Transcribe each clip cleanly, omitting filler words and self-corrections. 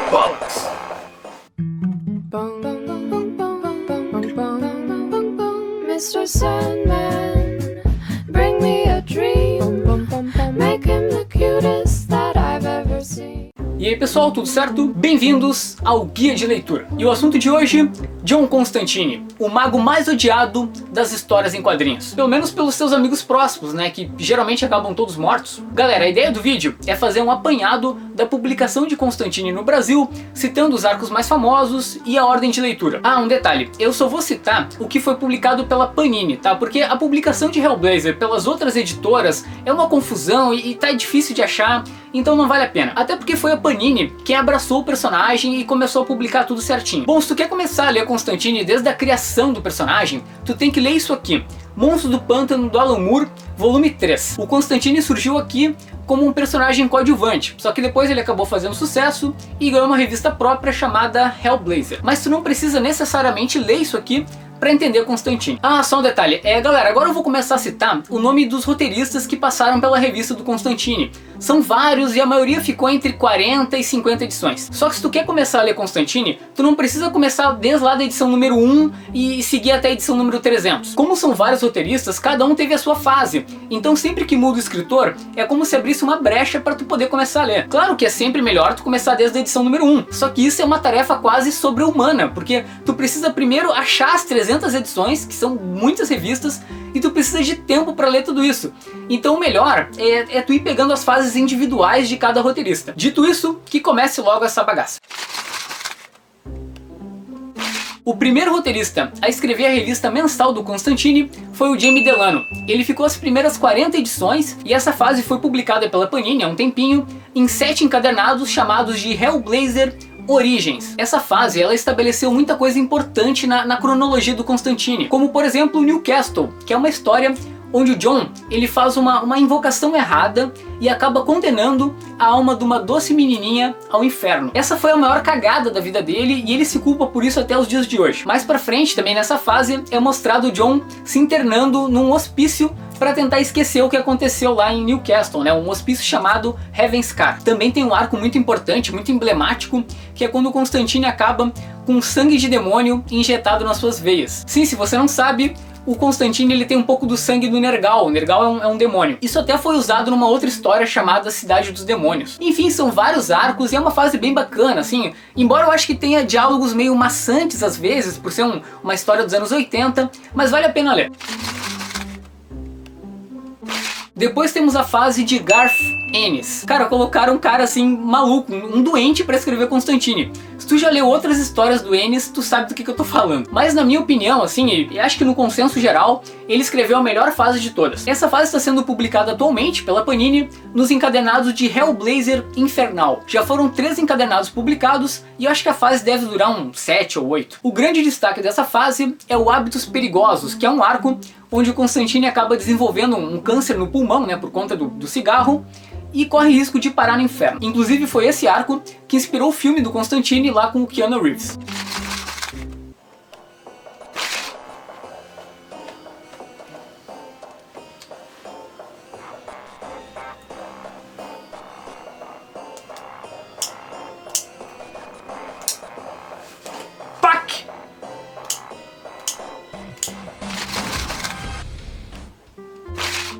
Bollocks! Mr. Sandman, bring me a dream. Make him the cutest that I've ever seen. E aí pessoal, tudo certo? Bem-vindos ao Guia de Leitura. E o assunto de hoje, John Constantine, o mago mais odiado das histórias em quadrinhos. Pelo menos pelos seus amigos próximos, né, que geralmente acabam todos mortos. Galera, a ideia do vídeo é fazer um apanhado da publicação de Constantine no Brasil, citando os arcos mais famosos e a ordem de leitura. Ah, um detalhe, eu só vou citar o que foi publicado pela Panini, tá? Porque a publicação de Hellblazer pelas outras editoras é uma confusão e tá difícil de achar, então não vale a pena. Até porque foi a Panini quem abraçou o personagem e começou a publicar tudo certinho. Bom, se tu quer começar a ler Constantine desde a criação do personagem, tu tem que ler isso aqui. Monstros do Pântano do Alan Moore, volume 3. O Constantine surgiu aqui como um personagem coadjuvante, só que depois ele acabou fazendo sucesso e ganhou uma revista própria chamada Hellblazer. Mas tu não precisa necessariamente ler isso aqui para entender Constantine. Ah, só um detalhe, galera, agora eu vou começar a citar o nome dos roteiristas que passaram pela revista do Constantine. São vários e a maioria ficou entre 40 e 50 edições. Só que se tu quer começar a ler Constantine, tu não precisa começar desde lá da edição número 1 e seguir até a edição número 300. Como são vários roteiristas, cada um teve a sua fase. Então sempre que muda o escritor, é como se abrisse uma brecha para tu poder começar a ler. Claro que é sempre melhor tu começar desde a edição número 1. Só que isso é uma tarefa quase sobre-humana, porque tu precisa primeiro achar as 300 edições, que são muitas revistas, e tu precisa de tempo para ler tudo isso. Então o melhor é tu ir pegando as fases individuais de cada roteirista. Dito isso, que comece logo essa bagaça. O primeiro roteirista a escrever a revista mensal do Constantine foi o Jamie Delano. Ele ficou as primeiras 40 edições e essa fase foi publicada pela Panini há um tempinho em 7 encadernados chamados de Hellblazer Origins. Essa fase ela estabeleceu muita coisa importante na cronologia do Constantine, como por exemplo o Newcastle, que é uma história onde o John ele faz uma invocação errada e acaba condenando a alma de uma doce menininha ao inferno. Essa foi a maior cagada da vida dele e ele se culpa por isso até os dias de hoje. Mais pra frente, também nessa fase, é mostrado o John se internando num hospício para tentar esquecer o que aconteceu lá em Newcastle, né? Um hospício chamado Heavenscar. Também tem um arco muito importante, muito emblemático, que é quando o Constantine acaba com sangue de demônio injetado nas suas veias. Sim, se você não sabe, o Constantine ele tem um pouco do sangue do Nergal. O Nergal é um demônio. Isso até foi usado numa outra história chamada Cidade dos Demônios. Enfim, são vários arcos e é uma fase bem bacana, assim. Embora eu acho que tenha diálogos meio maçantes às vezes, por ser uma história dos anos 80, mas vale a pena ler. Depois temos a fase de Garth Ennis. Cara, colocaram um cara assim maluco, um doente pra escrever Constantine. Se tu já leu outras histórias do Ennis, tu sabe do que eu tô falando. Mas na minha opinião, assim, e acho que no consenso geral, ele escreveu a melhor fase de todas. Essa fase está sendo publicada atualmente pela Panini nos encadernados de Hellblazer Infernal. Já foram 3 encadernados publicados e eu acho que a fase deve durar uns 7 ou 8. O grande destaque dessa fase é o Hábitos Perigosos, que é um arco onde o Constantine acaba desenvolvendo um câncer no pulmão, né, por conta do cigarro, e corre risco de parar no inferno. Inclusive foi esse arco que inspirou o filme do Constantine lá com o Keanu Reeves.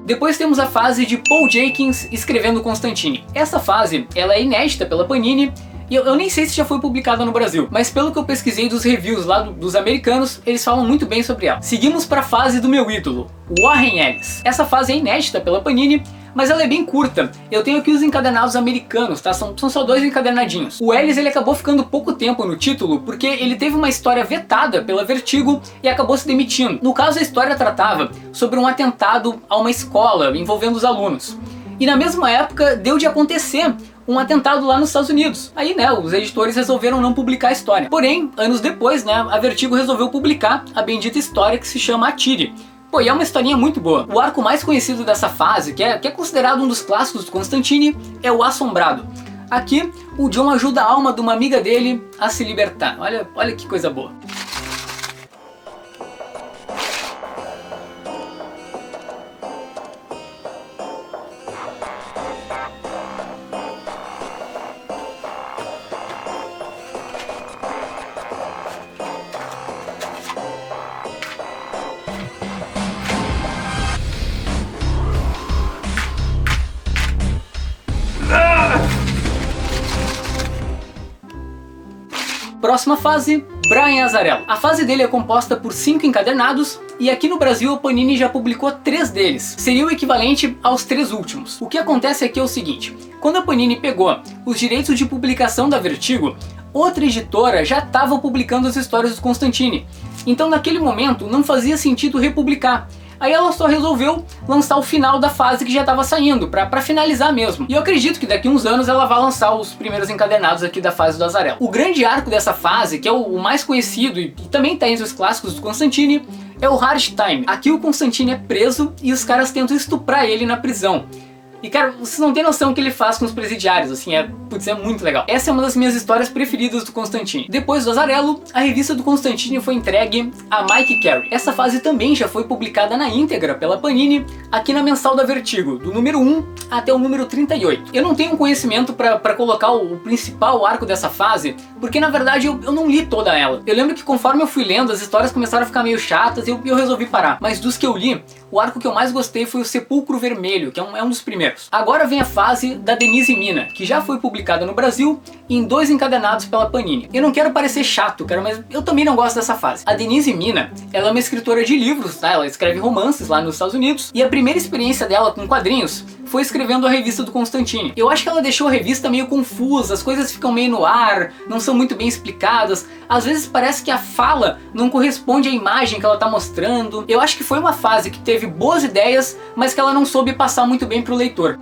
Depois temos a fase de Paul Jenkins escrevendo Constantine. Essa fase ela é inédita pela Panini e eu nem sei se já foi publicada no Brasil, mas pelo que eu pesquisei dos reviews lá dos americanos, eles falam muito bem sobre ela. Seguimos para a fase do meu ídolo, Warren Ellis. Essa fase é inédita pela Panini, mas ela é bem curta. Eu tenho aqui os encadernados americanos, tá? São só 2 encadernadinhos. O Ellis ele acabou ficando pouco tempo no título porque ele teve uma história vetada pela Vertigo e acabou se demitindo. No caso, a história tratava sobre um atentado a uma escola envolvendo os alunos. E na mesma época deu de acontecer um atentado lá nos Estados Unidos. Aí, né, os editores resolveram não publicar a história. Porém, anos depois, né, a Vertigo resolveu publicar a bendita história que se chama Atire. Pô, e é uma historinha muito boa. O arco mais conhecido dessa fase, que é considerado um dos clássicos do Constantine, é o Assombrado. Aqui, o John ajuda a alma de uma amiga dele a se libertar. Olha que coisa boa. Próxima fase, Brian Azzarello. A fase dele é composta por 5 encadernados, e aqui no Brasil a Panini já publicou 3 deles. Seria o equivalente aos 3 últimos. O que acontece aqui é o seguinte: quando a Panini pegou os direitos de publicação da Vertigo, outra editora já estava publicando as histórias do Constantine. Então naquele momento não fazia sentido republicar. Aí ela só resolveu lançar o final da fase que já estava saindo, pra finalizar mesmo. E eu acredito que daqui uns anos ela vai lançar os primeiros encadernados aqui da fase do Azzarello. O grande arco dessa fase, que é o mais conhecido e também está entre os clássicos do Constantine, é o Hard Time. Aqui o Constantine é preso e os caras tentam estuprar ele na prisão. E cara, vocês não tem noção o que ele faz com os presidiários, assim, putz, é muito legal. Essa é uma das minhas histórias preferidas do Constantine. Depois do Azzarello, a revista do Constantine foi entregue a Mike Carey. Essa fase também já foi publicada na íntegra pela Panini, aqui na mensal da Vertigo, do número 1 até o número 38. Eu não tenho conhecimento pra colocar o principal arco dessa fase, porque na verdade eu não li toda ela. Eu lembro que conforme eu fui lendo, as histórias começaram a ficar meio chatas e eu resolvi parar. Mas dos que eu li, o arco que eu mais gostei foi o Sepulcro Vermelho, que é um dos primeiros. Agora vem a fase da Denise Mina, que já foi publicada no Brasil em 2 encadernados pela Panini. Eu não quero parecer chato, cara, mas eu também não gosto dessa fase. A Denise Mina, ela é uma escritora de livros, tá? Ela escreve romances lá nos Estados Unidos, e a primeira experiência dela com quadrinhos foi escrevendo a revista do Constantine. Eu acho que ela deixou a revista meio confusa, as coisas ficam meio no ar, não são muito bem explicadas, às vezes parece que a fala não corresponde à imagem que ela tá mostrando. Eu acho que foi uma fase que teve boas ideias, mas que ela não soube passar muito bem pro leitor.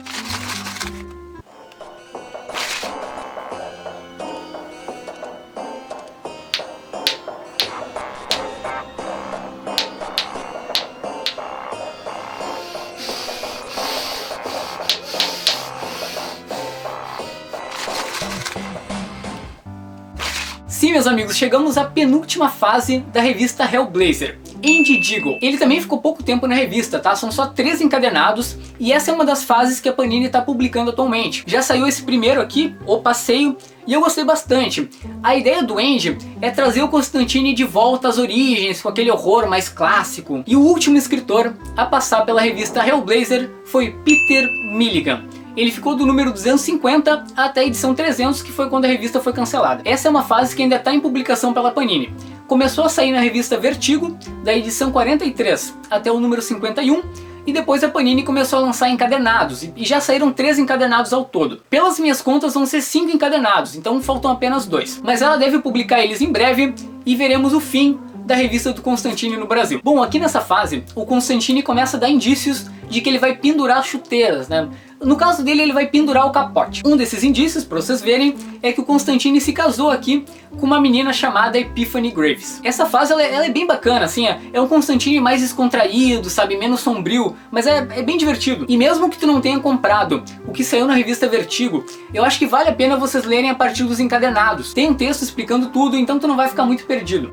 Sim, meus amigos, chegamos à penúltima fase da revista Hellblazer, Andy Deagle. Ele também ficou pouco tempo na revista, tá? São só 3 encadernados, e essa é uma das fases que a Panini está publicando atualmente. Já saiu esse primeiro aqui, O Passeio, e eu gostei bastante. A ideia do Andy é trazer o Constantine de volta às origens, com aquele horror mais clássico. E o último escritor a passar pela revista Hellblazer foi Peter Milligan. Ele ficou do número 250 até a edição 300, que foi quando a revista foi cancelada. Essa é uma fase que ainda está em publicação pela Panini. Começou a sair na revista Vertigo, da edição 43 até o número 51, e depois a Panini começou a lançar encadernados, e já saíram 3 encadernados ao todo. Pelas minhas contas vão ser 5 encadernados, então faltam apenas 2. Mas ela deve publicar eles em breve, e veremos o fim da revista do Constantine no Brasil. Bom, aqui nessa fase, o Constantine começa a dar indícios de que ele vai pendurar chuteiras, né? No caso dele, ele vai pendurar o capote. Um desses indícios, para vocês verem, é que o Constantine se casou aqui com uma menina chamada Epiphany Graves. Essa fase ela é bem bacana, assim, é um Constantine mais descontraído, sabe, menos sombrio, mas é bem divertido. E mesmo que tu não tenha comprado o que saiu na revista Vertigo, eu acho que vale a pena vocês lerem a partir dos encadernados. Tem um texto explicando tudo, então tu não vai ficar muito perdido.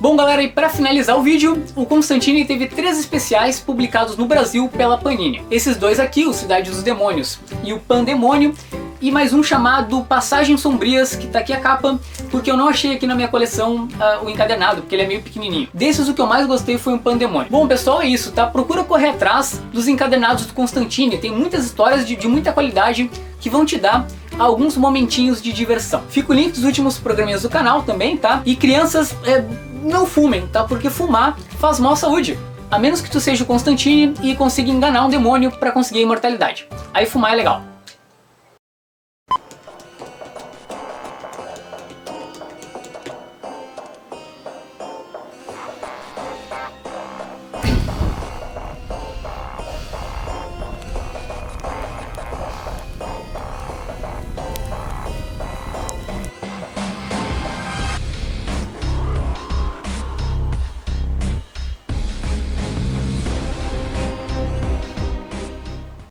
Bom, galera, e para finalizar o vídeo, o Constantine teve 3 especiais publicados no Brasil pela Panini. Esses 2 aqui, o Cidade dos Demônios e o Pandemônio, e mais um chamado Passagens Sombrias, que tá aqui a capa, porque eu não achei aqui na minha coleção o encadernado, porque ele é meio pequenininho. Desses, o que eu mais gostei foi o Pandemônio. Bom, pessoal, é isso, tá? Procura correr atrás dos encadernados do Constantine, tem muitas histórias de muita qualidade que vão te dar alguns momentinhos de diversão. Fica o link dos últimos programinhas do canal também, tá? E crianças, não fumem, tá? Porque fumar faz mal à saúde. A menos que tu seja o Constantine e consiga enganar um demônio para conseguir a imortalidade. Aí fumar é legal.